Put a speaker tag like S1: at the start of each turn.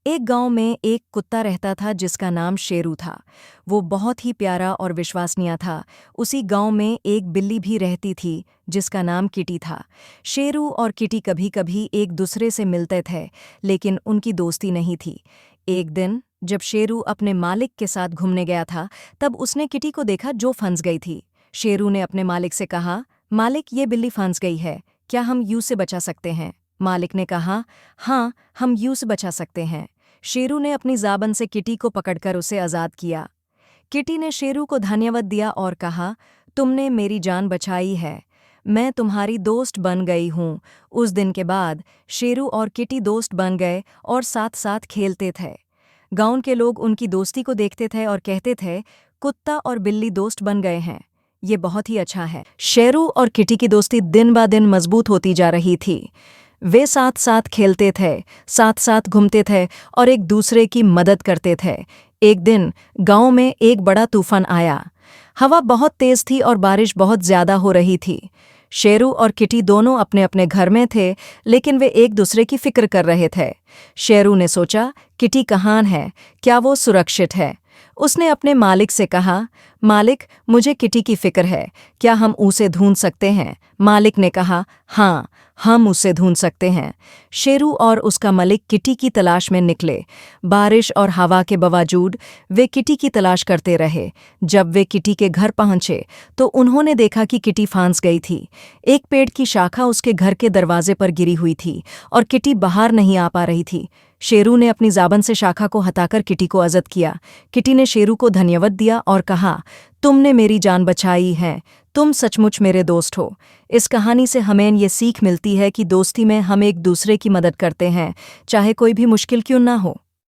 S1: एक गांव में एक कुत्ता रहता था जिसका नाम शेरू था। वो बहुत ही प्यारा और विश्वसनीय था। उसी गांव में एक बिल्ली भी रहती थी जिसका नाम किटी था। शेरू और किटी कभी कभी एक दूसरे से मिलते थे, लेकिन उनकी दोस्ती नहीं थी। एक दिन जब शेरू अपने मालिक के साथ घूमने गया था, तब उसने किटी को देखा जो फंस गई थी। शेरू ने अपने मालिक से कहा, मालिक, ये बिल्ली फंस गई है, क्या हम यूं से बचा सकते हैं? मालिक ने कहा, हाँ, हम यूं से बचा सकते हैं। शेरू ने अपनी ज़ाबन से किटी को पकड़कर उसे आज़ाद किया। किटी ने शेरू को धन्यवाद दिया और कहा, तुमने मेरी जान बचाई है, मैं तुम्हारी दोस्त बन गई हूँ। उस दिन के बाद शेरू और किटी दोस्त बन गए और साथ साथ खेलते थे। गांव के लोग उनकी दोस्ती को देखते थे और कहते थे, कुत्ता और बिल्ली दोस्त बन गए हैं, ये बहुत ही अच्छा है। शेरू और किटी की दोस्ती दिन ब दिन मजबूत होती जा रही थी। वे साथ साथ खेलते थे, साथ साथ घूमते थे और एक दूसरे की मदद करते थे। एक दिन गांव में एक बड़ा तूफान आया। हवा बहुत तेज थी और बारिश बहुत ज्यादा हो रही थी। शेरू और किटी दोनों अपने अपने घर में थे, लेकिन वे एक दूसरे की फिक्र कर रहे थे। शेरू ने सोचा, किटी कहाँ है, क्या वो सुरक्षित है? उसने अपने मालिक से कहा, मालिक, मुझे किटी की फिक्र है, क्या हम उसे ढूंढ सकते हैं? मालिक ने कहा, हाँ, हम उसे ढूंढ सकते हैं। शेरू और उसका मालिक किटी की तलाश में निकले। बारिश और हवा के बावजूद वे किटी की तलाश करते रहे। जब वे किटी के घर पहुंचे तो उन्होंने देखा कि किटी फंस गई थी। एक पेड़ की शाखा उसके घर के दरवाजे पर गिरी हुई थी और किटी बाहर नहीं आ पा रही थी। शेरू ने अपनी ज़ाबन से शाखा को हटाकर किटी को आज़ाद किया। किटी ने शेरू को धन्यवाद दिया और कहा, तुमने मेरी जान बचाई है, तुम सचमुच मेरे दोस्त हो। इस कहानी से हमें ये सीख मिलती है कि दोस्ती में हम एक दूसरे की मदद करते हैं, चाहे कोई भी मुश्किल क्यों ना हो।